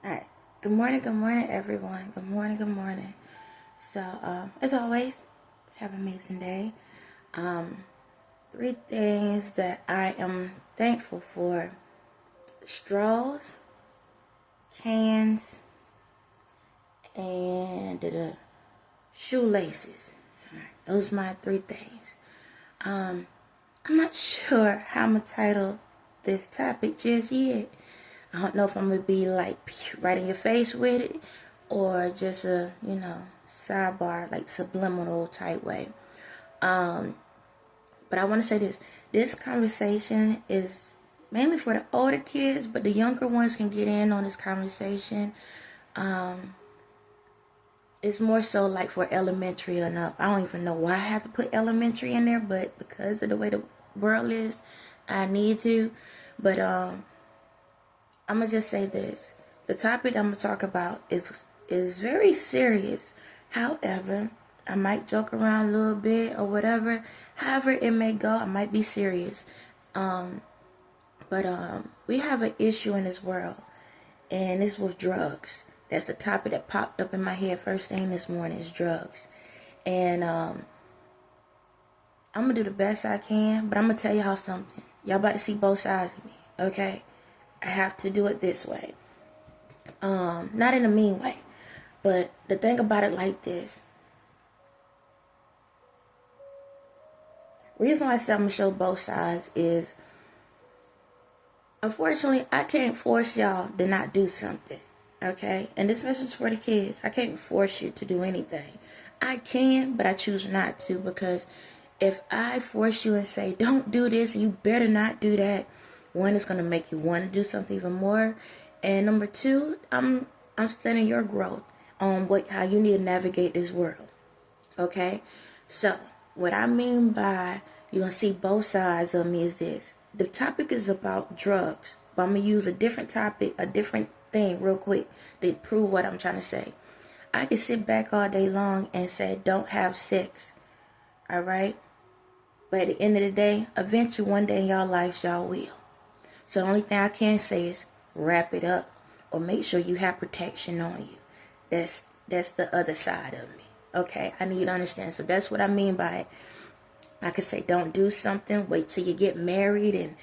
Alright, good morning, everyone. Good morning. So, as always, have an amazing day. Three things that I am thankful for: straws, cans, and shoelaces. Alright, those are my three things. I'm not sure how I'm going to title this topic just yet. I don't know if I'm going to be like right in your face with it or just a, sidebar, like subliminal type way. But I want to say this. This conversation is mainly for the older kids, but the younger ones can get in on this conversation. It's more so like for elementary and up. I don't even know why I have to put elementary in there, but because of the way the world is, I need to. But I'm gonna just say this: the topic I'm gonna talk about is very serious. However, I might joke around a little bit or whatever. However it may go, I might be serious. But we have an issue in this world, and it's with drugs. That's the topic that popped up in my head first thing this morning is drugs. And I'm going to do the best I can, but I'm going to tell y'all something. Y'all about to see both sides of me, okay? I have to do it this way. Not in a mean way, but the thing about it like this. Reason why I said I'm going to show both sides is, unfortunately, I can't force y'all to not do something. Okay, and this message is for the kids. I can't force you to do anything. I can, but I choose not to, because if I force you and say, don't do this, you better not do that, one, is going to make you want to do something even more. And number two, I'm studying your growth on how you need to navigate this world. Okay, so what I mean by you're going to see both sides of me is this. The topic is about drugs, but I'm going to use a different topic, a different thing real quick to prove what I'm trying to say. I can sit back all day long and say don't have sex, all right? But at the end of the day, eventually one day in y'all lives y'all will. So the only thing I can say is wrap it up or make sure you have protection on you. That's the other side of me. Okay, I need you to understand. So that's what I mean by it. I could say don't do something, wait till you get married and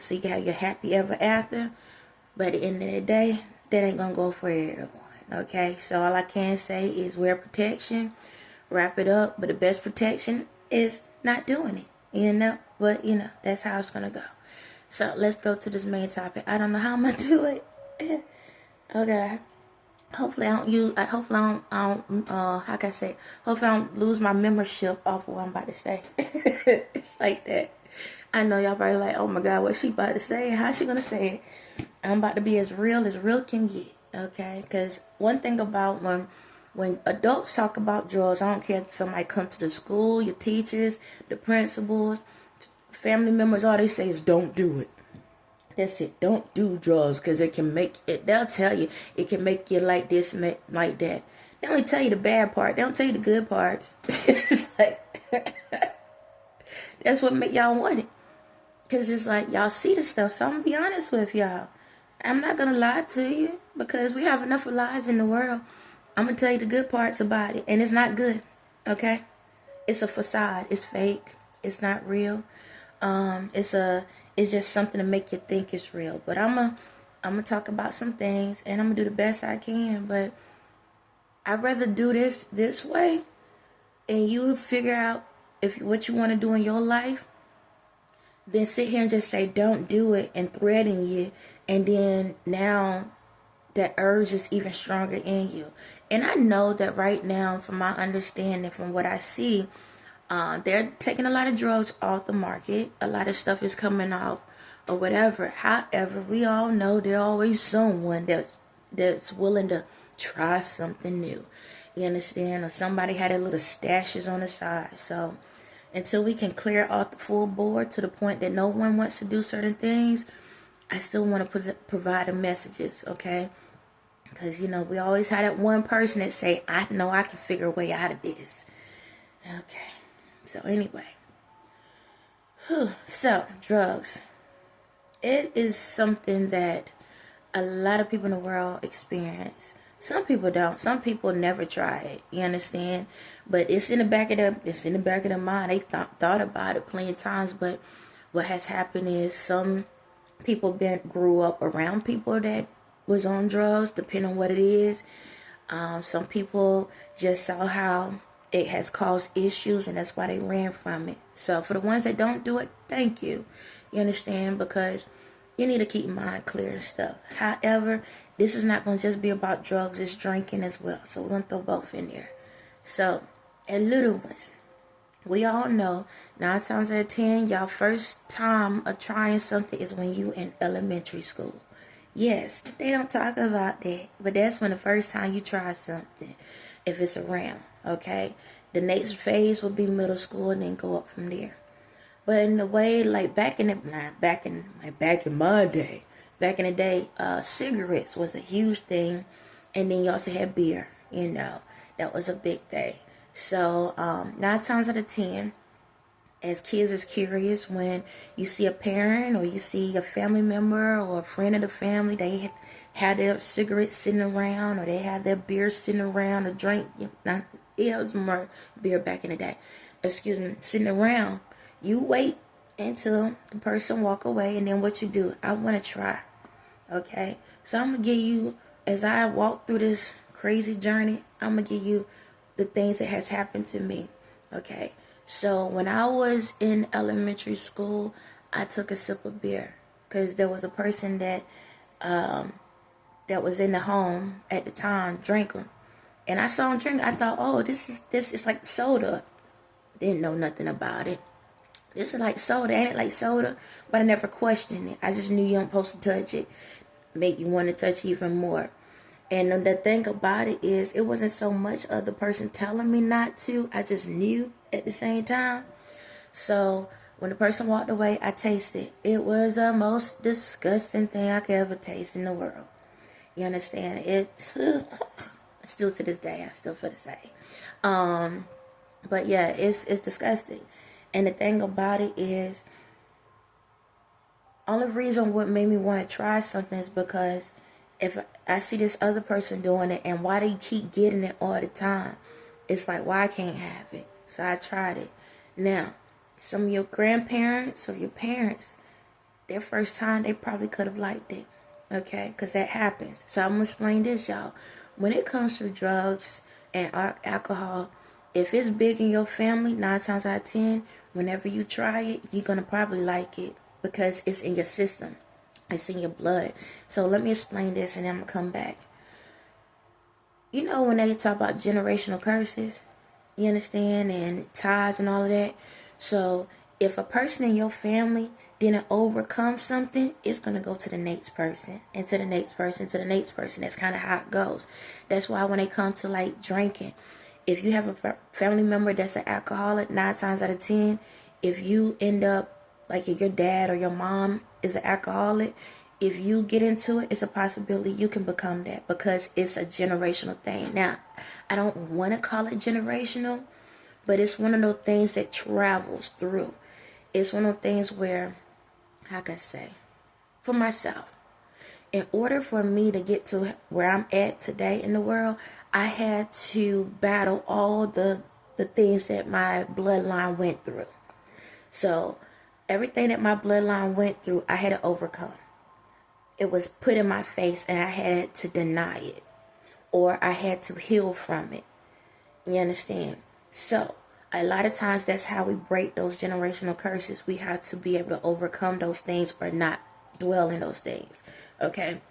so you can have your happy ever after. But at the end of the day, that ain't going to go for everyone, okay? So all I can say is wear protection, wrap it up. But the best protection is not doing it, But, that's how it's going to go. So let's go to this main topic. I don't know how I'm going to do it. Okay. Hopefully I don't how can I say? Hopefully I don't lose my membership off of what I'm about to say. It's like that. I know y'all probably like, oh my God, what's she about to say? How's she going to say it? I'm about to be as real can get, okay? Because one thing about when adults talk about drugs, I don't care if somebody comes to the school, your teachers, the principals, family members, all they say is don't do it. That's it. Don't do drugs because it can make it. They'll tell you it can make you like this, like that. They only tell you the bad part. They don't tell you the good parts. It's like that's what make y'all want it. Because it's like y'all see the stuff. So I'm going to be honest with y'all. I'm not going to lie to you because we have enough of lies in the world. I'm going to tell you the good parts about it. And it's not good. Okay? It's a facade. It's fake. It's not real. It's just something to make you think it's real. But I'm gonna talk about some things and I'm going to do the best I can. But I'd rather do this way and you figure out what you want to do in your life, then sit here and just say don't do it and threaten you, and then now that urge is even stronger in you. And I know that right now, from my understanding, from what I see, they're taking a lot of drugs off the market. A lot of stuff is coming off or whatever. However, we all know there's always someone that's willing to try something new. You understand? Or somebody had a little stashes on the side. So until we can clear out the full board to the point that no one wants to do certain things, I still want to provide the messages, okay? Because, we always had that one person that say, I know I can figure a way out of this. Okay. So anyway. So, drugs. It is something that a lot of people in the world experience. Some people don't. Some people never try it. You understand? But it's in the back of their mind. They thought about it plenty of times. But what has happened is some people grew up around people that was on drugs, depending on what it is. Some people just saw how it has caused issues, and that's why they ran from it. So for the ones that don't do it, thank you. You understand? Because you need to keep your mind clear and stuff. However, this is not going to just be about drugs. It's drinking as well. So we're going to throw both in there. So, and little ones, we all know 9 times out of 10, y'all first time of trying something is when you in elementary school. Yes, they don't talk about that, but that's when the first time you try something, if it's around, okay? The next phase will be middle school and then go up from there. But in the way, like back in my day, cigarettes was a huge thing, and then you also had beer. That was a big thing. So 9 times out of 10, as kids is curious when you see a parent or you see a family member or a friend of the family, they had their cigarettes sitting around or they had their beer sitting around, a drink. It was more beer back in the day. Sitting around. You wait until the person walk away, and then what you do? I want to try. Okay? So I'm going to give you, as I walk through this crazy journey, I'm going to give you the things that has happened to me. Okay? So when I was in elementary school, I took a sip of beer because there was a person that was in the home at the time, drank them. And I saw him drink. I thought, oh, this is like soda. Didn't know nothing about it. This is like soda, ain't it like soda? But I never questioned it. I just knew you weren't supposed to touch it. Make you want to touch even more. And the thing about it is, it wasn't so much of the person telling me not to. I just knew at the same time. So when the person walked away, I tasted. It was the most disgusting thing I could ever taste in the world. You understand? It still to this day, I still feel the same. But yeah, it's disgusting. And the thing about it is, only reason what made me want to try something is because if I see this other person doing it and why they keep getting it all the time, it's like, why I can't have it? So I tried it. Now, some of your grandparents or your parents, their first time, they probably could have liked it. Okay? Because that happens. So I'm going to explain this, y'all. When it comes to drugs and alcohol, if it's big in your family, 9 times out of 10, whenever you try it, you're going to probably like it because it's in your system. It's in your blood. So let me explain this and then I'm going to come back. You know when they talk about generational curses, you understand, and ties and all of that. So if a person in your family didn't overcome something, it's going to go to the next person and to the next person, to the next person. That's kind of how it goes. That's why when they come to like drinking, if you have a family member that's an alcoholic, 9 times out of 10, if you end up, like if your dad or your mom is an alcoholic, if you get into it, it's a possibility you can become that because it's a generational thing. Now, I don't want to call it generational, but it's one of those things that travels through. It's one of those things where, how can I say, for myself, in order for me to get to where I'm at today in the world, I had to battle all the things that my bloodline went through. So everything that my bloodline went through, I had to overcome. It was put in my face and I had to deny it. Or I had to heal from it. You understand? So a lot of times that's how we break those generational curses. We have to be able to overcome those things or not dwell in those things. Okay?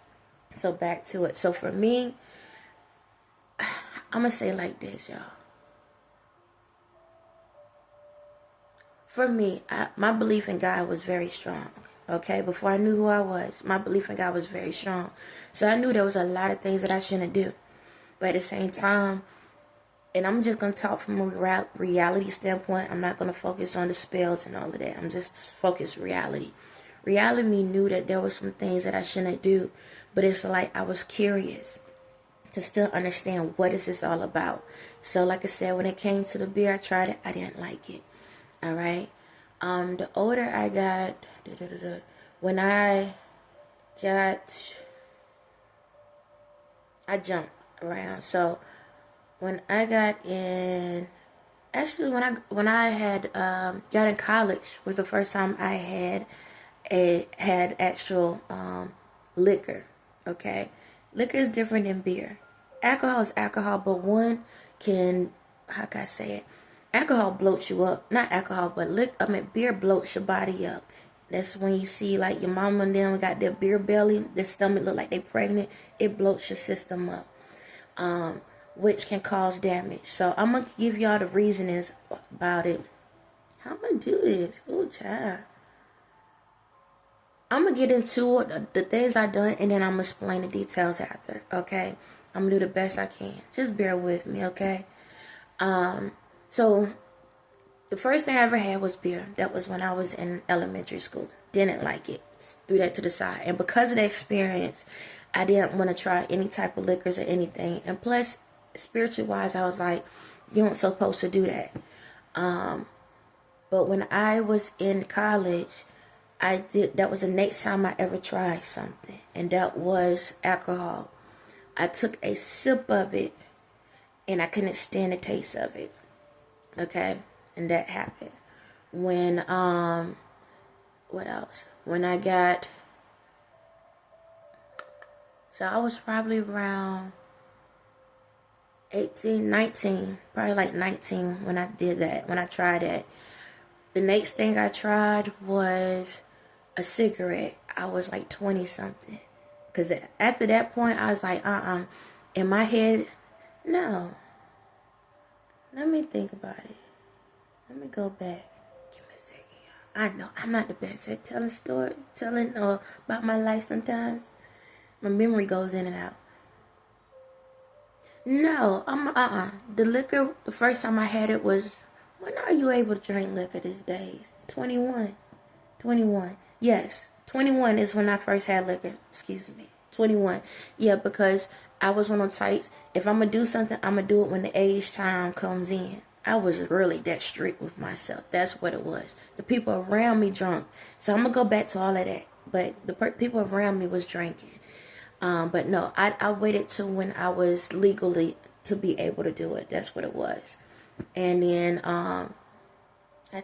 So back to it. So for me, I'm going to say it like this, y'all. For me, my belief in God was very strong. Okay? Before I knew who I was, my belief in God was very strong. So I knew there was a lot of things that I shouldn't do. But at the same time, and I'm just going to talk from a reality standpoint. I'm not going to focus on the spells and all of that. I'm just focused reality. Reality knew that there were some things that I shouldn't do. But it's like I was curious to still understand what is this all about. So like I said, when it came to the beer, I tried it. I didn't like it. All right. The older I got, when I got I jumped around. So when I got in, actually when I had got in college was the first time I had actual liquor. Okay, liquor is different than beer. Alcohol is alcohol, but one can, how can I say it? Alcohol bloats you up. Not alcohol, but beer bloats your body up. That's when you see like your mama and them got their beer belly, their stomach look like they pregnant. It bloats your system up, which can cause damage. So I'm gonna give y'all the reasonings about it. How I'm gonna do this? Oh, child. I'm gonna get into it, the things I done, and then I'm gonna explain the details after. Okay, I'm gonna do the best I can. Just bear with me, okay? So the first thing I ever had was beer. That was when I was in elementary school. Didn't like it. Threw that to the side. And because of the experience, I didn't want to try any type of liquors or anything. And plus, spiritually wise, I was like, you weren't supposed to do that. But when I was in college, that was the next time I ever tried something. And that was alcohol. I took a sip of it and I couldn't stand the taste of it. Okay? And that happened. When, what else? When I got, so I was probably around 18, 19, probably like 19 when I did that, when I tried that. The next thing I tried was a cigarette. I was like 20 something. Because after that point, I was like, in my head, no. Let me think about it. Let me go back. Give me a second, y'all. I know I'm not the best at telling about my life sometimes. My memory goes in and out. No, the liquor, the first time I had it was, when are you able to drink liquor these days? 21. 21. Yes, 21 is when I first had liquor. Excuse me. 21. Yeah, because I was on tights. If I'm going to do something, I'm going to do it when the age time comes in. I was really that strict with myself. That's what it was. The people around me drunk. So I'm going to go back to all of that. But the people around me was drinking. But no, I waited till when I was legally to be able to do it. That's what it was. And then, I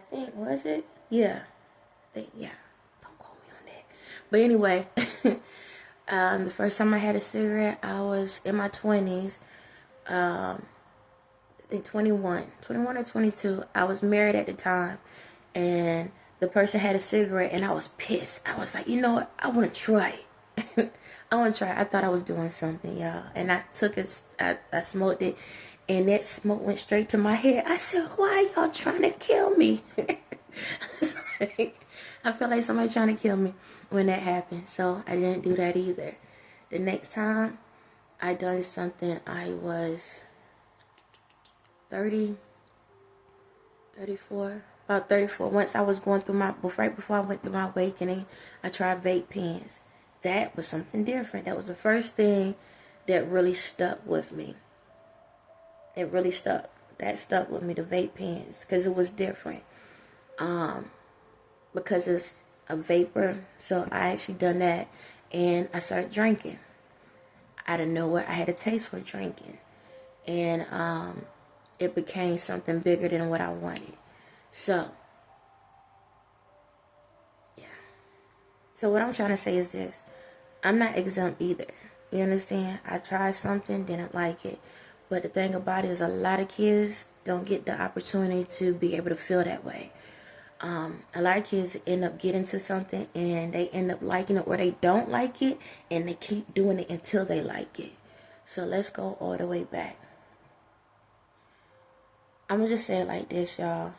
think, was it? Yeah. Yeah. Don't quote me on that. But anyway, the first time I had a cigarette, I was in my 20s. I think 21 or 22. I was married at the time, and the person had a cigarette, and I was pissed. I was like, you know what? I want to try it. I want to try it. I thought I was doing something, y'all. And I took it, I smoked it, and that smoke went straight to my head. I said, why are y'all trying to kill me? I felt like somebody trying to kill me when that happened. So I didn't do that either. The next time I done something, I was 30, 34, about 34. Once I was going through right before I went through my awakening, I tried vape pens. That was something different. That was the first thing that really stuck with me. It really stuck. That stuck with me, the vape pens, because it was different. Because it's a vapor. So I actually done that, and I started drinking. Out of nowhere, I had a taste for drinking, and it became something bigger than what I wanted. So, yeah. So what I'm trying to say is this. I'm not exempt either. You understand? I tried something, didn't like it. But the thing about it is a lot of kids don't get the opportunity to be able to feel that way. A lot of kids end up getting to something and they end up liking it, or they don't like it and they keep doing it until they like it. So let's go all the way back. I'm going to just say it like this, y'all.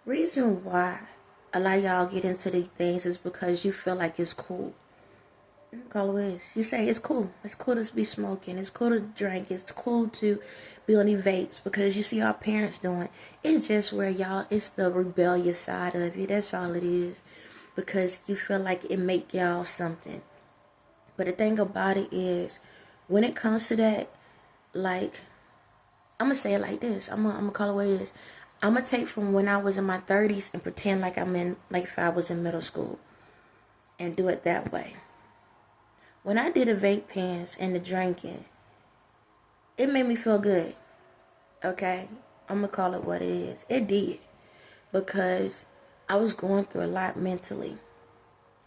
Reason why a lot of y'all get into these things is because you feel like it's cool. Call it is. You say it's cool. It's cool to be smoking. It's cool to drink. It's cool to be on these vapes because you see our parents doing. It's just where y'all, it's the rebellious side of you. That's all it is. Because you feel like it make y'all something. But the thing about it is, when it comes to that, like, I'm going to say it like this. I'm going to call it what it is. I'm going to take from when I was in my 30s and pretend like like if I was in middle school and do it that way. When I did the vape pens and the drinking, it made me feel good. Okay? I'm going to call it what it is. It did. Because I was going through a lot mentally.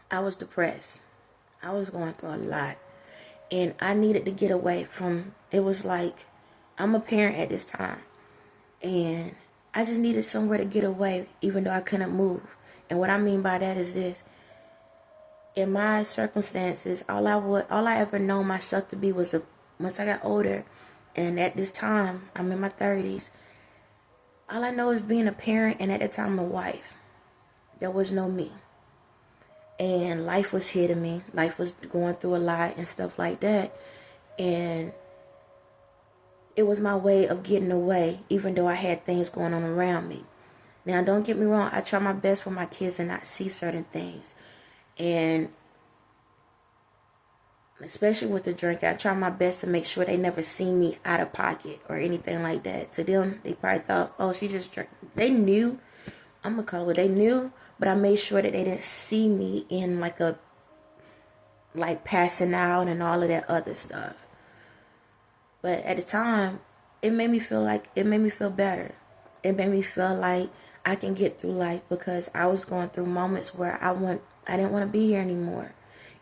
I was depressed. I was going through a lot. And I needed to get away from, it was like, I'm a parent at this time. And I just needed somewhere to get away, even though I couldn't move. And what I mean by that is this. In my circumstances, all I ever known myself to be was once I got older, and at this time, I'm in my 30s, all I know is being a parent, and at the time, a wife. There was no me. And life was hitting me. Life was going through a lot and stuff like that. And it was my way of getting away, even though I had things going on around me. Now, don't get me wrong. I try my best for my kids and not see certain things. And especially with the drink, I try my best to make sure they never see me out of pocket or anything like that. To them, they probably thought, oh, she just drank. They knew. I'm going to call it. They knew. But I made sure that they didn't see me in like passing out and all of that other stuff. But at the time, it made me feel better. It made me feel like I can get through life because I was going through moments where I didn't want to be here anymore.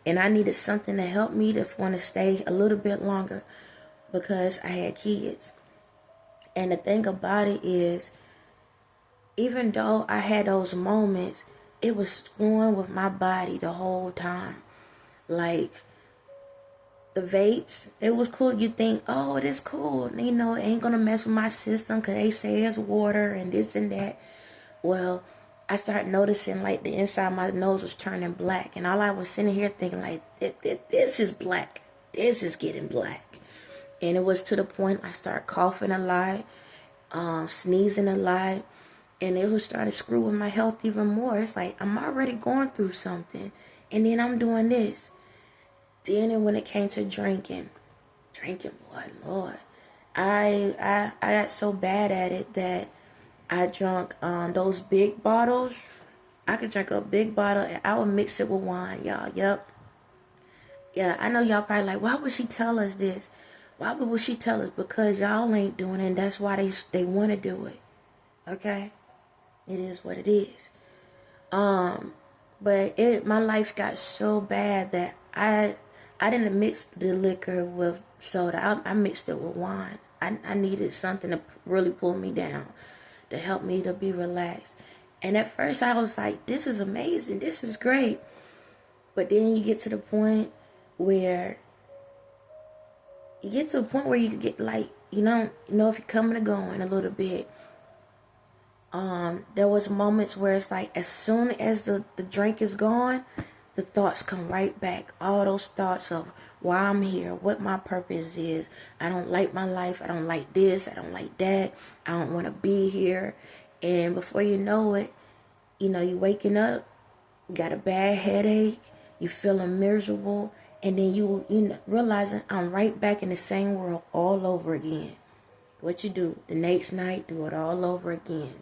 And I needed something to help me to want to stay a little bit longer because I had kids. And the thing about it is, even though I had those moments, it was screwing with my body the whole time. Like, the vapes, it was cool. You think, oh, it is cool. You know, it ain't going to mess with my system because they say it's water and this and that. Well, I started noticing, like, the inside of my nose was turning black. And all I was sitting here thinking, like, this is black. This is getting black. And it was to the point I started coughing a lot, sneezing a lot. And it was starting to screw with my health even more. It's like, I'm already going through something. And then I'm doing this. Then when it came to drinking, boy, Lord. I got so bad at it that I drank those big bottles. I could drink a big bottle and I would mix it with wine, y'all. Yep. Yeah, I know y'all probably like, why would she tell us this? Why would she tell us? Because y'all ain't doing it and that's why they want to do it. Okay? It is what it is. But my life got so bad that I didn't mix the liquor with soda. I mixed it with wine. I needed something to really pull me down, to help me to be relaxed. And at first I was like, this is amazing. This is great. But then you get to the point where you could get like, you don't know if you're coming or going a little bit. There was moments where it's like, as soon as the drink is gone, the thoughts come right back. All those thoughts of why I'm here, what my purpose is. I don't like my life. I don't like this. I don't like that. I don't want to be here. And before you know it, you waking up, got a bad headache, you feeling miserable, and then you realizing I'm right back in the same world all over again. What you do the next night, do it all over again.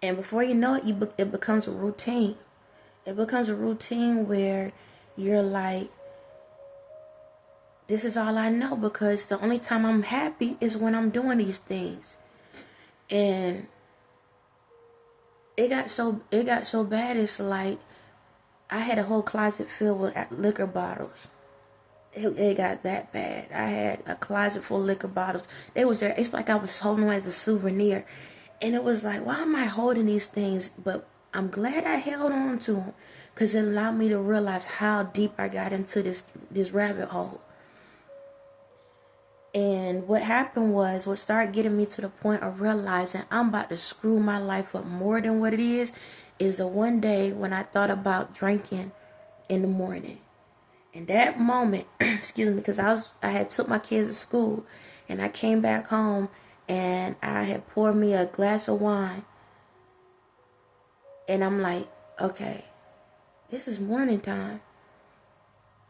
And before you know it, it becomes a routine. It becomes a routine where you're like, this is all I know because the only time I'm happy is when I'm doing these things. And it got so bad, it's like I had a whole closet filled with liquor bottles. It got that bad. I had a closet full of liquor bottles. They was there. It's like I was holding them as a souvenir. And it was like, why am I holding these things? But I'm glad I held on to them because it allowed me to realize how deep I got into this rabbit hole. And what happened was, what started getting me to the point of realizing I'm about to screw my life up more than what it is the one day when I thought about drinking in the morning. And that moment, excuse me, because I had took my kids to school and I came back home and I had poured me a glass of wine. And I'm like, okay, this is morning time.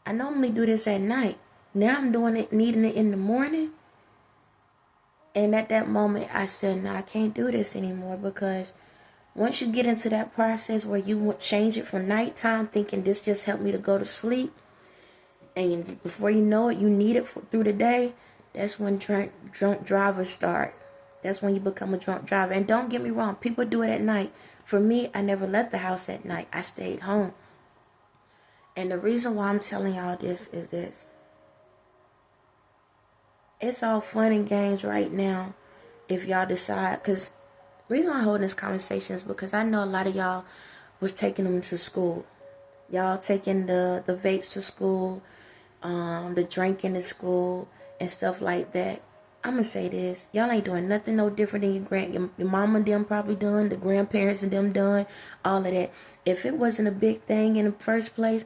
I normally do this at night. Now I'm doing it, needing it in the morning. And at that moment, I said, no, I can't do this anymore, because once you get into that process where you change it from nighttime thinking this just helped me to go to sleep, and before you know it, you need it through the day, that's when drunk drivers start. That's when you become a drunk driver. And don't get me wrong, people do it at night. For me, I never left the house at night. I stayed home. And the reason why I'm telling y'all this is this. It's all fun and games right now if y'all decide, because the reason I'm holding this conversation is because I know a lot of y'all was taking them to school. Y'all taking the vapes to school, the drinking to school, and stuff like that. I'm going to say this. Y'all ain't doing nothing no different than your mama and them probably done, the grandparents and them done, all of that. If it wasn't a big thing in the first place,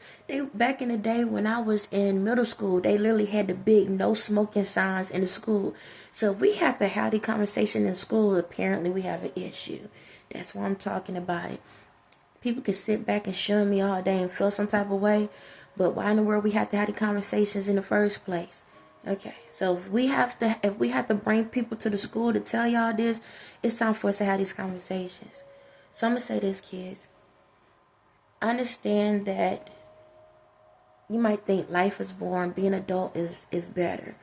back in the day when I was in middle school, they literally had the big no smoking signs in the school. So if we have to have the conversation in school, apparently we have an issue. That's why I'm talking about it. People can sit back and shun me all day and feel some type of way, but why in the world we have to have the conversations in the first place? Okay, so if we have to bring people to the school to tell y'all this, it's time for us to have these conversations. So I'm gonna say this, kids. I understand that you might think life is boring, being an adult is better.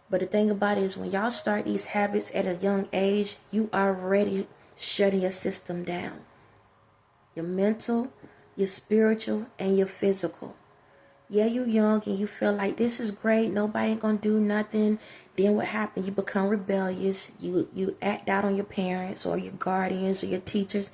But the thing about it is, when y'all start these habits at a young age, you are already shutting your system down. Your mental, your spiritual, and your physical. Yeah, you young and you feel like this is great, nobody ain't gonna do nothing. Then what happens? You become rebellious. You act out on your parents or your guardians or your teachers.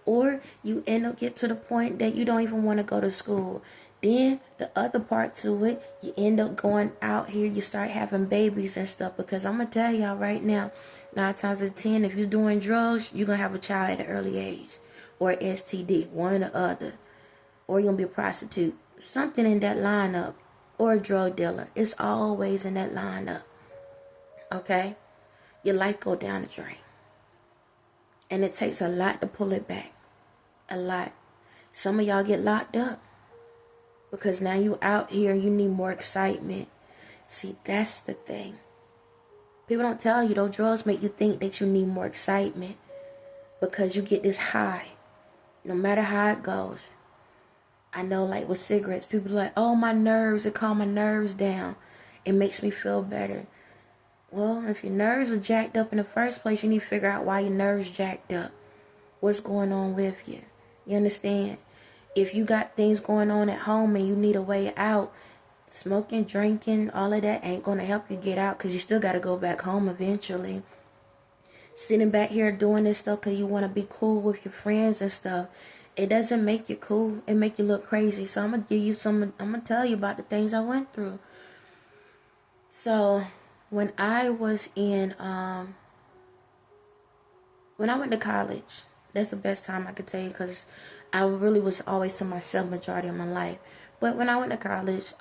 Or you end up get to the point that you don't even want to go to school. Then the other part to it, you end up going out here, you start having babies and stuff. Because I'm going to tell y'all right now, 9 times out of 10, if you're doing drugs, you're going to have a child at an early age. Or STD, one or the other. Or you're going to be a prostitute. Something in that lineup. Or a drug dealer. It's always in that lineup. Okay? Your life go down the drain. And it takes a lot to pull it back. A lot. Some of y'all get locked up. Because now you out here and you need more excitement. See, that's the thing. People don't tell you, those drugs make you think that you need more excitement. Because you get this high. No matter how it goes. I know, like with cigarettes, people are like, oh, my nerves, it calm my nerves down. It makes me feel better. Well, if your nerves are jacked up in the first place, you need to figure out why your nerves jacked up. What's going on with you? You understand? If you got things going on at home and you need a way out, smoking, drinking, all of that ain't going to help you get out, because you still got to go back home eventually. Sitting back here doing this stuff because you want to be cool with your friends and stuff, it doesn't make you cool. It make you look crazy. So I'm going to give you I'm going to tell you about the things I went through. So when I was when I went to college, that's the best time I could tell you, because I really was always to myself majority of my life. But when I went to college,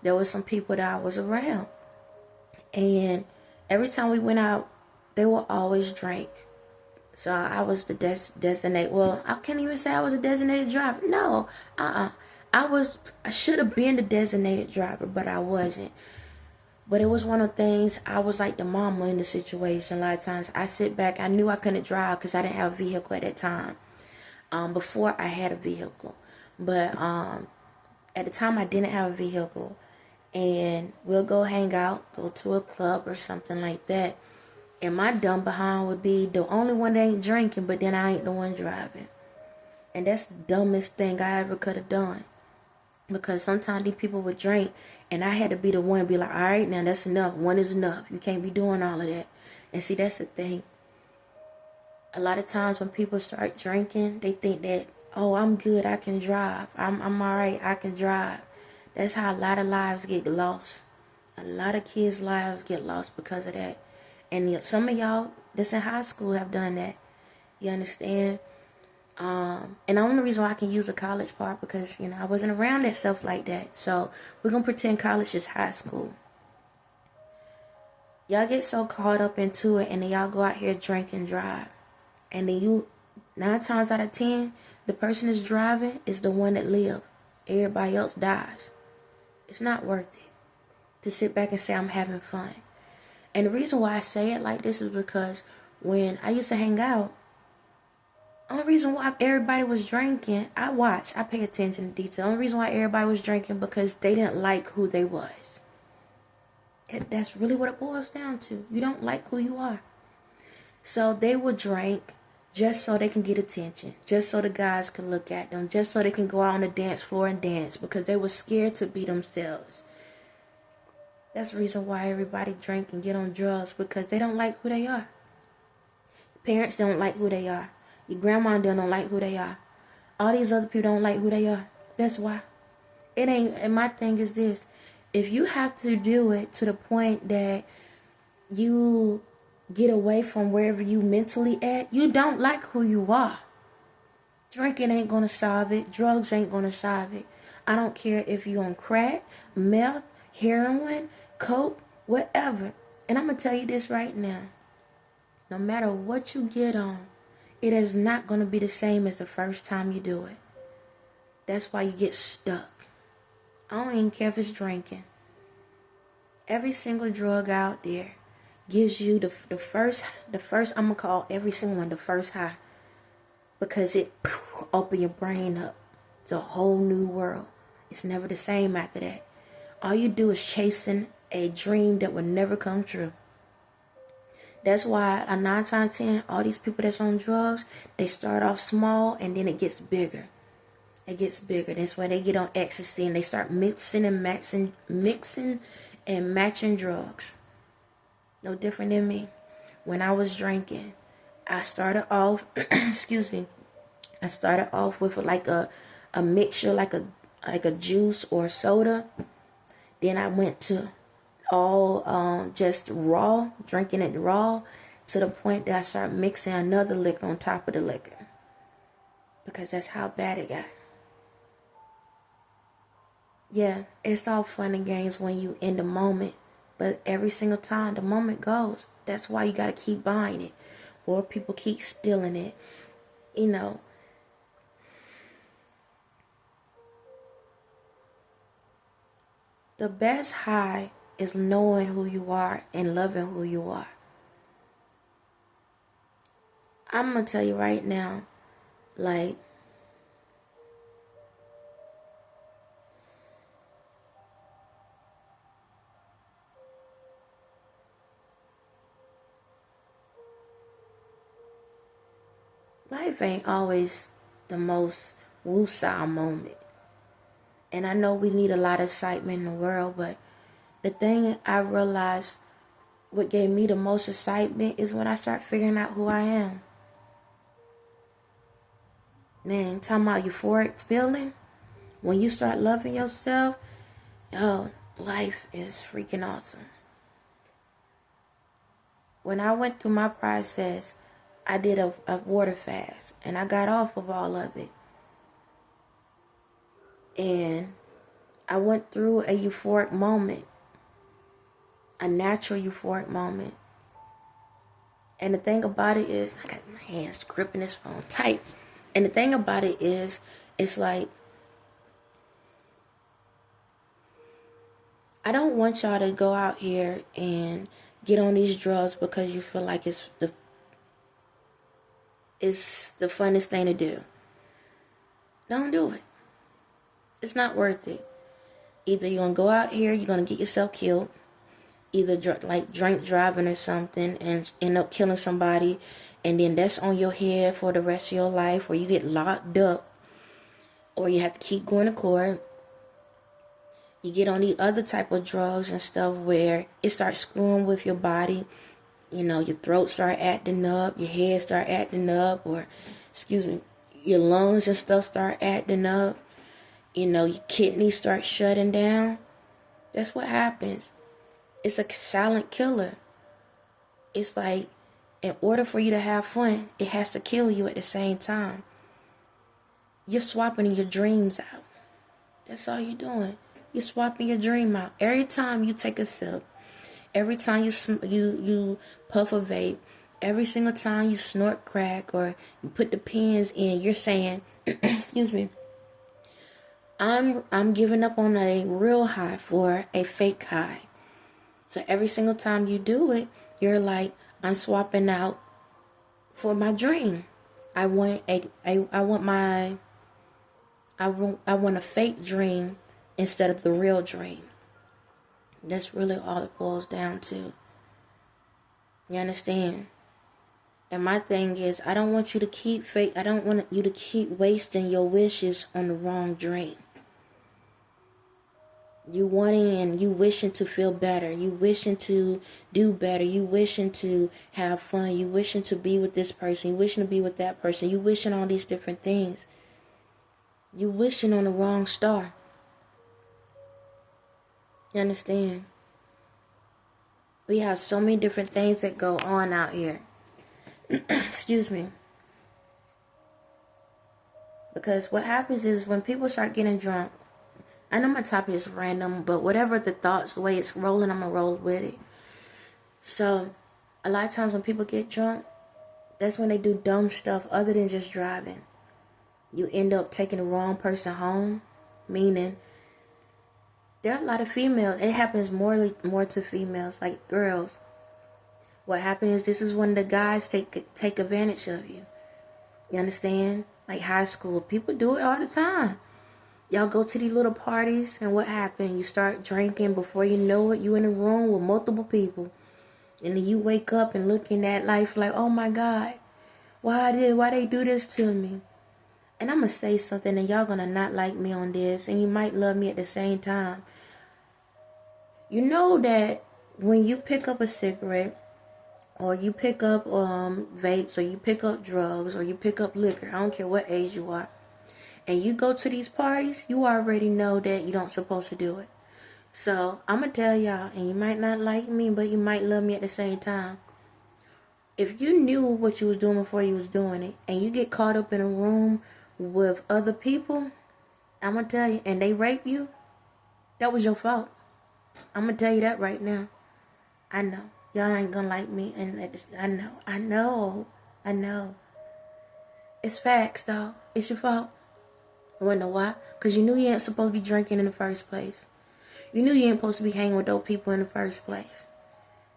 there was some people that I was around. And every time we went out, they would always drink. So I was the designated, well, I can't even say I was a designated driver. No, I should have been the designated driver, but I wasn't. But it was one of the things, I was like the mama in the situation. A lot of times I sit back, I knew I couldn't drive because I didn't have a vehicle at that time. Before I had a vehicle. But at the time I didn't have a vehicle. And we'll go hang out, go to a club or something like that. And my dumb behind would be the only one that ain't drinking, but then I ain't the one driving. And that's the dumbest thing I ever could have done. Because sometimes these people would drink, and I had to be the one to be like, all right, now that's enough. One is enough. You can't be doing all of that. And see, that's the thing. A lot of times when people start drinking, they think that, oh, I'm good, I can drive. I'm all right, I can drive. That's how a lot of lives get lost. A lot of kids' lives get lost because of that. And some of y'all that's in high school have done that. You understand? And the only reason why I can use the college part, because, I wasn't around that stuff like that. So we're going to pretend college is high school. Y'all get so caught up into it, and then y'all go out here drink and drive. And then 9 times out of 10, the person that's driving is the one that lives. Everybody else dies. It's not worth it to sit back and say I'm having fun. And the reason why I say it like this is because when I used to hang out, only reason why everybody was drinking, I pay attention to detail. Only reason why everybody was drinking because they didn't like who they was. That's really what it boils down to. You don't like who you are. So they would drink just so they can get attention, just so the guys could look at them, just so they can go out on the dance floor and dance because they were scared to be themselves. That's the reason why everybody drink and get on drugs, because they don't like who they are. Parents don't like who they are. Your grandma and them don't like who they are. All these other people don't like who they are. That's why. It ain't, and my thing is this. If you have to do it to the point that you get away from wherever you mentally at, you don't like who you are. Drinking ain't gonna solve it. Drugs ain't gonna solve it. I don't care if you on crack, meth, heroin, coke, whatever. And I'm gonna tell you this right now. No matter what you get on, it is not going to be the same as the first time you do it. That's why you get stuck. I don't even care if it's drinking. Every single drug out there gives you the first, I'm going to call every single one the first high. Because it opens your brain up. It's a whole new world. It's never the same after that. All you do is chasing a dream that will never come true. That's why 9 times out of 10, all these people that's on drugs, they start off small and then it gets bigger. It gets bigger. That's why they get on ecstasy and they start mixing and matching drugs. No different than me. When I was drinking, I started off, I started off with like a mixture, like a juice or soda. Then I went to all just raw, drinking it raw, to the point that I started mixing another liquor on top of the liquor, because that's how bad it got. Yeah, it's all fun and games when you in the moment, but every single time the moment goes. That's why you gotta keep buying it, or people keep stealing it. You know, the best high is knowing who you are and loving who you are. I'm going to tell you right now, like, life ain't always the most woo-saw moment. And I know we need a lot of excitement in the world, but the thing I realized what gave me the most excitement is when I start figuring out who I am. Man, talking about euphoric feeling, when you start loving yourself, oh, life is freaking awesome. When I went through my process, I did a water fast, and I got off of all of it. And I went through a euphoric moment. A natural euphoric moment. And the thing about it is, I got my hands gripping this phone tight. And the thing about it is, it's like, I don't want y'all to go out here and get on these drugs because you feel like it's the funnest thing to do. Don't do it. It's not worth it. Either you're going to go out here, you're going to get yourself killed. Either drink driving or something and end up killing somebody, and then that's on your head for the rest of your life, or you get locked up, or you have to keep going to court. You get on the other type of drugs and stuff where it starts screwing with your body. You know, your throat start acting up, your head start acting up, or your lungs and stuff start acting up. You know, your kidneys start shutting down. That's what happens. It's a silent killer. It's like, in order for you to have fun, it has to kill you at the same time. You're swapping your dreams out. That's all you're doing. You're swapping your dream out. Every time you take a sip, every time you puff a vape, every single time you snort crack or you put the pens in, you're saying, I'm giving up on a real high for a fake high. So every single time you do it, you're like, I'm swapping out for my dream. I want a fake dream instead of the real dream. That's really all it boils down to. You understand? And my thing is, I don't want you to keep I don't want you to keep wasting your wishes on the wrong dream. You wanting and you wishing to feel better. You wishing to do better. You wishing to have fun. You wishing to be with this person. You wishing to be with that person. You wishing all these different things. You wishing on the wrong star. You understand? We have so many different things that go on out here. Excuse me. Because what happens is when people start getting drunk, I know my topic is random, but whatever the thoughts, the way it's rolling, I'm going to roll with it. So, a lot of times when people get drunk, that's when they do dumb stuff other than just driving. You end up taking the wrong person home, meaning there are a lot of females. It happens more to females, like girls. What happens is this is when the guys take advantage of you. You understand? Like high school, people do it all the time. Y'all go to these little parties, and what happened? You start drinking. Before you know it, you in a room with multiple people. And then you wake up and looking at life like, oh my God, why they do this to me? And I'm going to say something, and y'all going to not like me on this, and you might love me at the same time. You know that when you pick up a cigarette, or you pick up vapes, or you pick up drugs, or you pick up liquor, I don't care what age you are, and you go to these parties, you already know that you don't supposed to do it. So, I'm going to tell y'all, and you might not like me, but you might love me at the same time. If you knew what you was doing before you was doing it, and you get caught up in a room with other people, I'm going to tell you, and they rape you, that was your fault. I'm going to tell you that right now. I know. Y'all ain't going to like me, and I know. It's facts, though. It's your fault. You wanna know why? Because you knew you ain't supposed to be drinking in the first place. You knew you ain't supposed to be hanging with those people in the first place.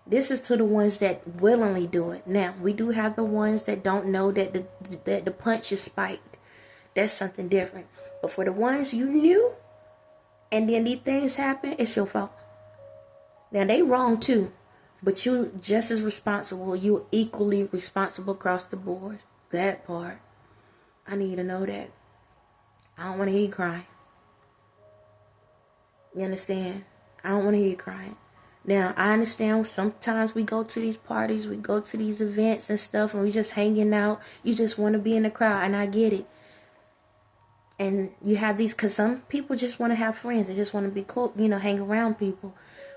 This is to the ones that willingly do it. Now, we do have the ones that don't know that the punch is spiked. That's something different. But for the ones you knew, and then these things happen, it's your fault. Now, they wrong too. But you just as responsible. You equally responsible across the board. That part. I need you to know that. I don't want to hear you crying. You understand? I don't want to hear you crying. Now, I understand sometimes we go to these parties, we go to these events and stuff, and we just hanging out. You just want to be in the crowd, and I get it. And you have these, because some people just want to have friends. They just want to be cool, hang around people.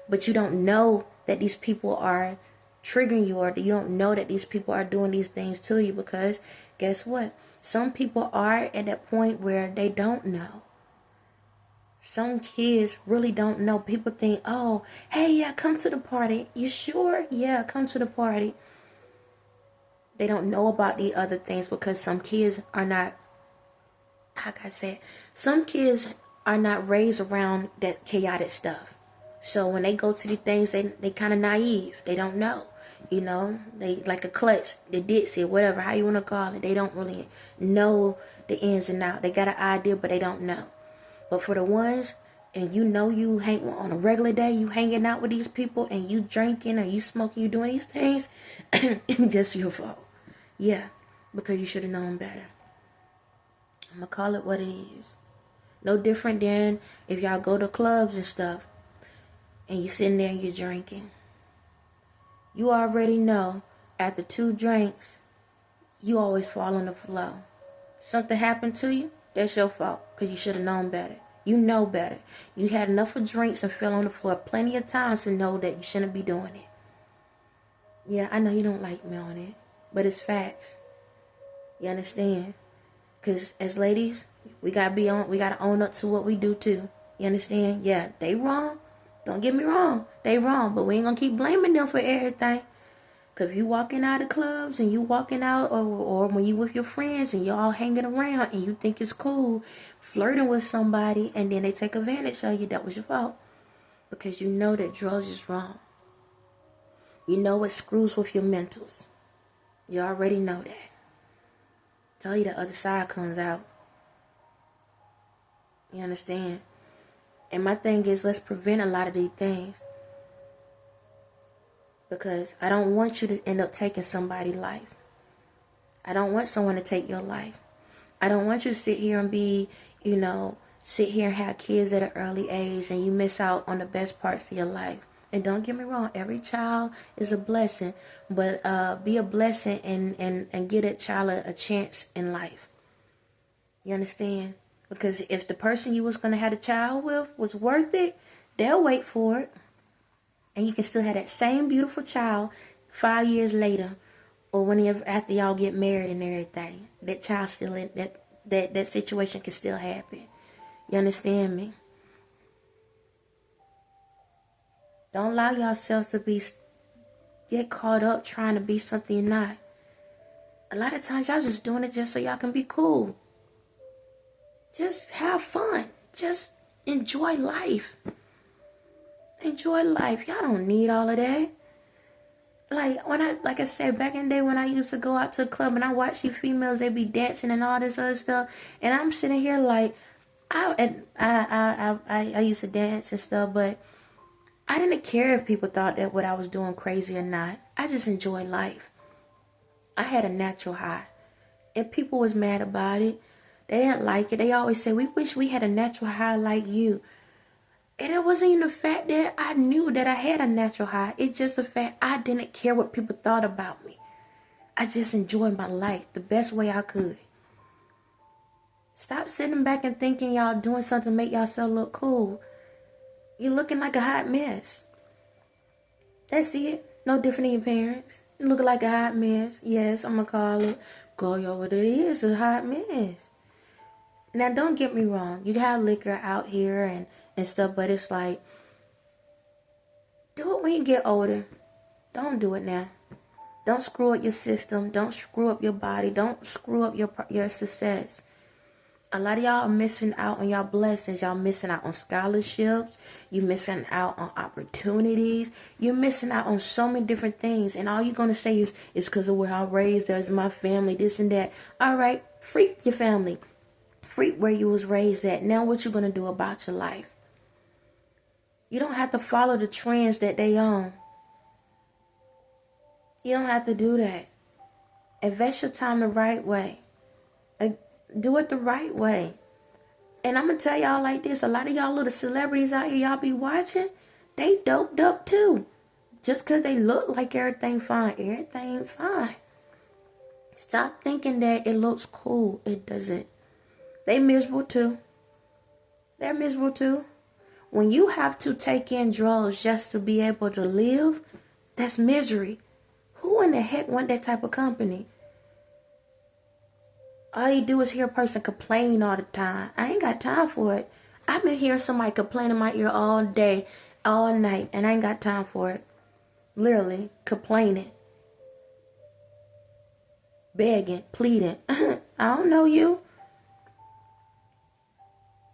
But you don't know that these people are triggering you, or you don't know that these people are doing these things to you, because guess what? Some people are at that point where they don't know. Some kids really don't know. People think, oh, hey, yeah, come to the party. You sure? Yeah, come to the party. They don't know about the other things because some kids are not, like I said, some kids are not raised around that chaotic stuff. So when they go to the things, they kind of naive. They don't know. They like a clutch, the ditzy, whatever, how you want to call it. They don't really know the ins and outs. They got an idea, but they don't know. But for the ones, and you hang on a regular day, you hanging out with these people, and you drinking, or you smoking, you doing these things, that's your fault. Yeah, because you should have known better. I'm going to call it what it is. No different than if y'all go to clubs and stuff, and you sitting there and you're drinking. You already know after 2 drinks, you always fall on the floor. Something happened to you, that's your fault, because you should have known better. You know better. You had enough of drinks and fell on the floor plenty of times to know that you shouldn't be doing it. Yeah, I know you don't like me on it, but it's facts. You understand? Because as ladies, we gotta own up to what we do too. You understand? Yeah, they wrong. Don't get me wrong. They wrong, but we ain't gonna keep blaming them for everything. Because if you walking out of clubs and you walking out, or when you with your friends and y'all hanging around and you think it's cool, flirting with somebody, and then they take advantage of you, that was your fault. Because you know that drugs is wrong. You know it screws with your mentals. You already know that. Tell you the other side comes out. You understand? And my thing is, let's prevent a lot of these things. Because I don't want you to end up taking somebody's life. I don't want someone to take your life. I don't want you to sit here and be, sit here and have kids at an early age and you miss out on the best parts of your life. And don't get me wrong, every child is a blessing, but be a blessing and give that child a chance in life. You understand? Because if the person you was going to have a child with was worth it, they'll wait for it. And you can still have that same beautiful child 5 years later, or whenever after y'all get married and everything. That child still in that situation can still happen. You understand me? Don't allow yourself to get caught up trying to be something you're not. A lot of times y'all just doing it just so y'all can be cool. Just have fun. Just enjoy life. Enjoy life. Y'all don't need all of that. Like I said, back in the day when I used to go out to the club and I watch these females, they be dancing and all this other stuff, and I'm sitting here like, I used to dance and stuff, but I didn't care if people thought that what I was doing crazy or not. I just enjoyed life. I had a natural high. And people was mad about it. They didn't like it. They always say, we wish we had a natural high like you. And it wasn't even the fact that I knew that I had a natural high. It's just the fact I didn't care what people thought about me. I just enjoyed my life the best way I could. Stop sitting back and thinking y'all doing something to make yourself look cool. You're looking like a hot mess. That's it. No different than your parents. You look like a hot mess. Yes, I'm going to call it. Call y'all what it is, a hot mess. Now, don't get me wrong. You have liquor out here and stuff, but it's like, do it when you get older. Don't do it now. Don't screw up your system. Don't screw up your body. Don't screw up your success. A lot of y'all are missing out on y'all blessings. Y'all missing out on scholarships. You're missing out on opportunities. You're missing out on so many different things. And all you're going to say is, it's because of where I raised. There's my family, this and that. All right, freak your family. Freak where you was raised at. Now what you going to do about your life? You don't have to follow the trends that they on. You don't have to do that. Invest your time the right way. Do it the right way. And I'm going to tell y'all like this. A lot of y'all little celebrities out here y'all be watching, they doped up too. Just because they look like everything fine. Everything ain't fine. Stop thinking that it looks cool. It doesn't. They miserable too. They're miserable too. When you have to take in drugs just to be able to live, that's misery. Who in the heck want that type of company? All you do is hear a person complain all the time. I ain't got time for it. I've been hearing somebody complain in my ear all day, all night, and I ain't got time for it. Literally, complaining. Begging, pleading. I don't know you.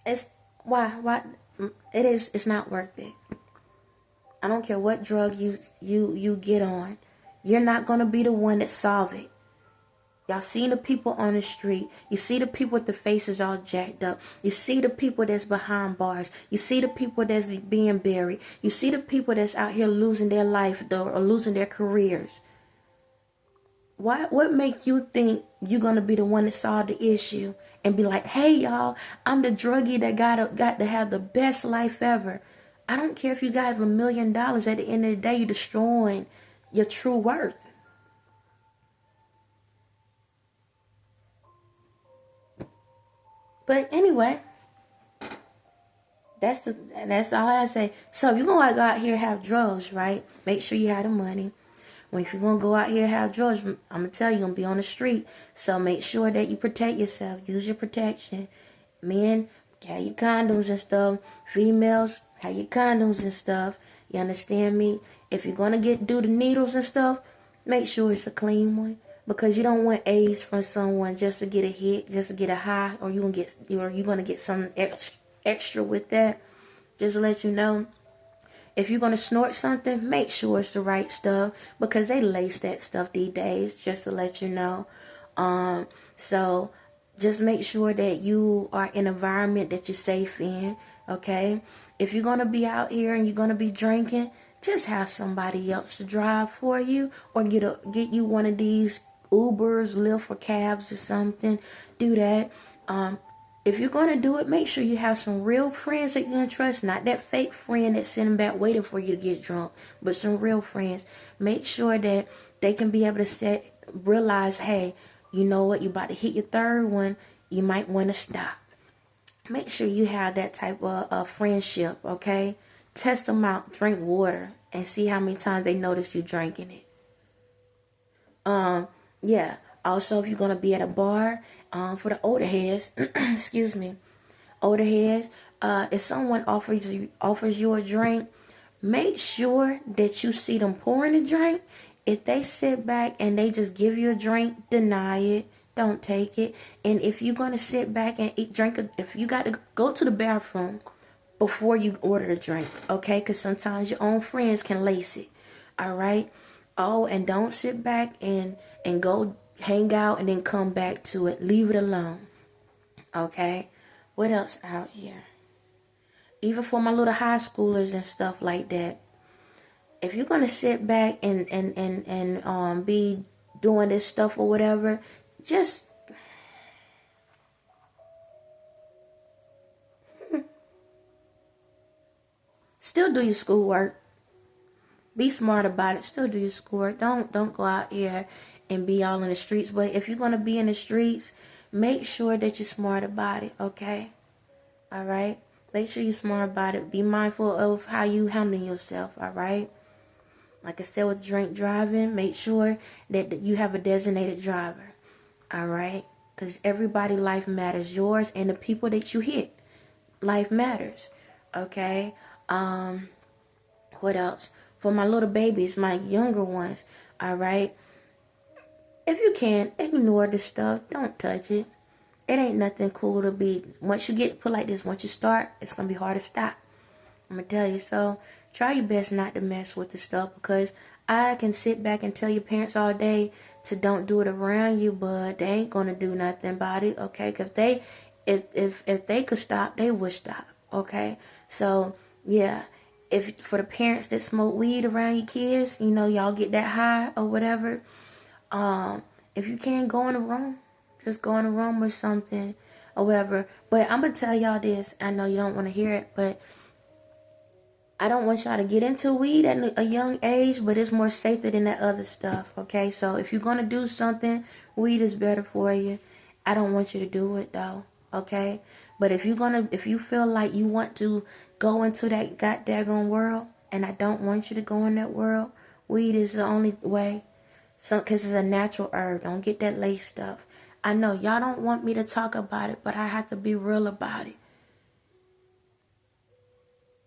It's not worth it. I don't care what drug you get on. You're not going to be the one that solve it. Y'all see the people on the street. You see the people with the faces all jacked up. You see the people that's behind bars. You see the people that's being buried. You see the people that's out here losing their life or losing their careers. What make you think you're going to be the one that solve the issue and be like, hey, y'all, I'm the druggie that got to have the best life ever. I don't care if you got $1 million. At the end of the day, you're destroying your true worth. But anyway, that's all I say. So if you're going to go out here and have drugs, right, make sure you have the money. When if you're going to go out here and have drugs, I'm going to tell you, you're going to be on the street. So make sure that you protect yourself. Use your protection. Men, have your condoms and stuff. Females, have your condoms and stuff. You understand me? If you're going to do the needles and stuff, make sure it's a clean one. Because you don't want AIDS from someone just to get a hit, just to get a high, or you're gonna get something extra with that. Just to let you know, If you're going to snort something, make sure it's the right stuff, because they lace that stuff these days, just to let you know. So just make sure that you are in an environment that you're safe in, okay? If you're going to be out here and you're going to be drinking, just have somebody else to drive for you, or get you one of these Ubers, Lyft, or cabs or something. Do that. If you're going to do it, make sure you have some real friends that you can trust, not that fake friend that's sitting back waiting for you to get drunk, but some real friends. Make sure that they can be able to realize, hey, you know what, you're about to hit your third one, you might want to stop. Make sure you have that type of friendship, okay? Test them out, drink water, and see how many times they notice you drinking it. Yeah. Also, if you're going to be at a bar, for the older heads, excuse me, older heads, if someone offers you a drink, make sure that you see them pouring a drink. If they sit back and they just give you a drink, deny it. Don't take it. And if you're going to sit back and if you got to go to the bathroom before you order the drink, okay? Because sometimes your own friends can lace it, all right? Oh, and don't sit back and go hang out and then come back to it. Leave it alone, okay? What else out here? Even for my little high schoolers and stuff like that, if you're going to sit back and be doing this stuff or whatever, just still do your schoolwork. Be smart about it. Still do your schoolwork. Don't go out here and be all in the streets. But if you're going to be in the streets, make sure that you're smart about it, okay? All right? Make sure you're smart about it. Be mindful of how you handle yourself, all right? Like I said with drink driving, make sure that you have a designated driver, all right? Because everybody's life matters. Yours and the people that you hit. Life matters, okay? What else? For my little babies, my younger ones, all right? If you can, ignore the stuff. Don't touch it. It ain't nothing cool to be. Once you get put like this, once you start, it's going to be hard to stop. I'm going to tell you. So try your best not to mess with the stuff, because I can sit back and tell your parents all day to don't do it around you, but they ain't going to do nothing about it, okay? Because if they could stop, they would stop, okay? So, yeah. If for the parents that smoke weed around your kids, you know, y'all get that high or whatever, if you can't go in a room, just go in a room or something or whatever. But I'm going to tell y'all this. I know you don't want to hear it, but I don't want y'all to get into weed at a young age, but it's more safer than that other stuff, okay? So if you're going to do something, weed is better for you. I don't want you to do it, though, okay? But if you feel like you want to go into that goddamn world, and I don't want you to go in that world, weed is the only way. So, because it's a natural herb. Don't get that lace stuff. I know y'all don't want me to talk about it, but I have to be real about it.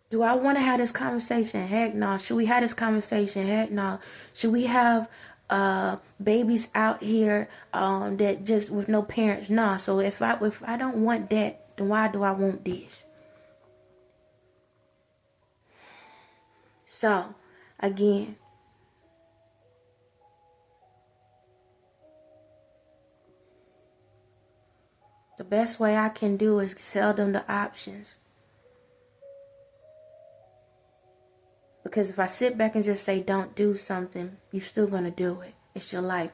Do I want to have this conversation? Heck no. Should we have this conversation? Heck no. Should we have babies out here that just with no parents? No. So if I don't want that, then why do I want this? So, again, the best way I can do is sell them the options. Because if I sit back and just say don't do something, you're still going to do it. It's your life.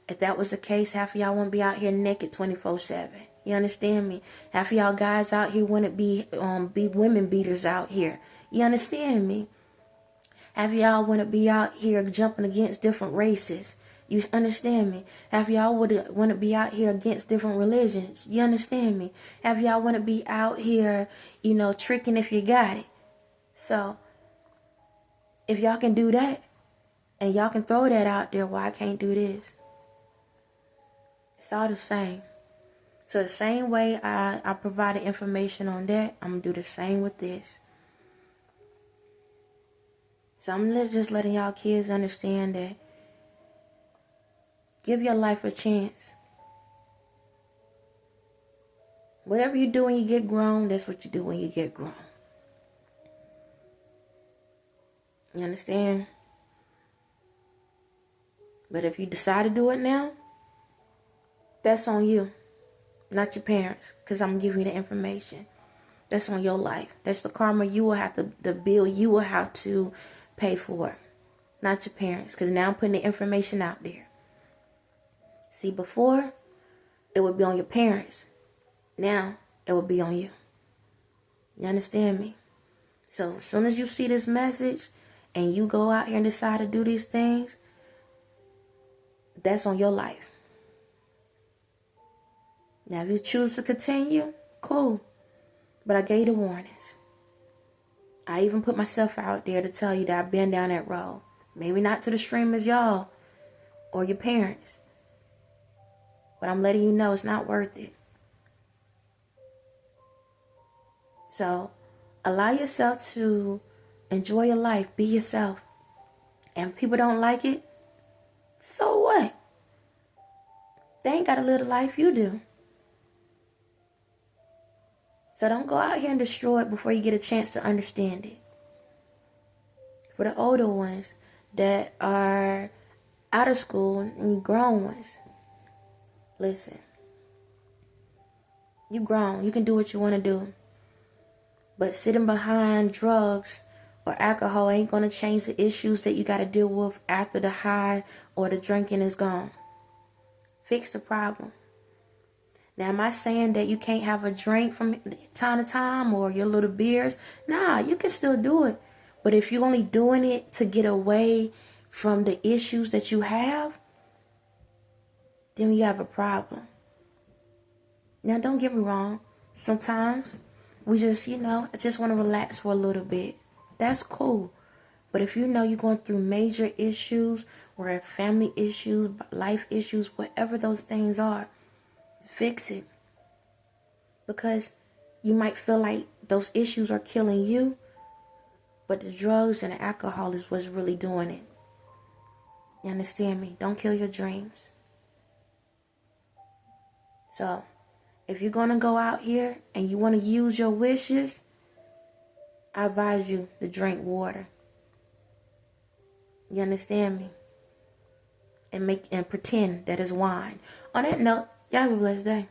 If that was the case, half of y'all wouldn't be out here naked 24/7. You understand me? Half of y'all guys out here wouldn't be women beaters out here. You understand me? Half of y'all wouldn't be out here jumping against different races. You understand me? Half of y'all wouldn't be out here against different religions. You understand me? Half of y'all wouldn't be out here, tricking if you got it. So, if y'all can do that, and y'all can throw that out there, why I can't do this? It's all the same. So the same way I provided information on that, I'm going to do the same with this. So I'm just letting y'all kids understand that give your life a chance. Whatever you do when you get grown, that's what you do when you get grown. You understand? But if you decide to do it now, that's on you, not your parents, because I'm giving you the information. That's on your life. That's the karma you will have to, the bill you will have to pay for, not your parents, because now I'm putting the information out there. See, before, it would be on your parents. Now, it will be on you. You understand me? So, as soon as you see this message, and you go out here and decide to do these things, that's on your life. Now, if you choose to continue, cool. But I gave you the warnings. I even put myself out there to tell you that I've been down that road. Maybe not to the extreme as y'all or your parents. But I'm letting you know it's not worth it. So, allow yourself to enjoy your life. Be yourself. And if people don't like it, so what? They ain't got to live the life you do. So don't go out here and destroy it before you get a chance to understand it. For the older ones that are out of school and you grown ones, listen. You grown. You can do what you want to do. But sitting behind drugs or alcohol ain't going to change the issues that you got to deal with after the high or the drinking is gone. Fix the problem. Now, am I saying that you can't have a drink from time to time or your little beers? Nah, you can still do it. But if you're only doing it to get away from the issues that you have, then you have a problem. Now, don't get me wrong. Sometimes we just, I just want to relax for a little bit. That's cool. But if you know you're going through major issues or family issues, life issues, whatever those things are, fix it. Because you might feel like those issues are killing you, but the drugs and the alcohol is what's really doing it. You understand me? Don't kill your dreams. So, if you're going to go out here and you want to use your wishes, I advise you to drink water. You understand me? And pretend that it's wine. On that note, y'all have a blessed day.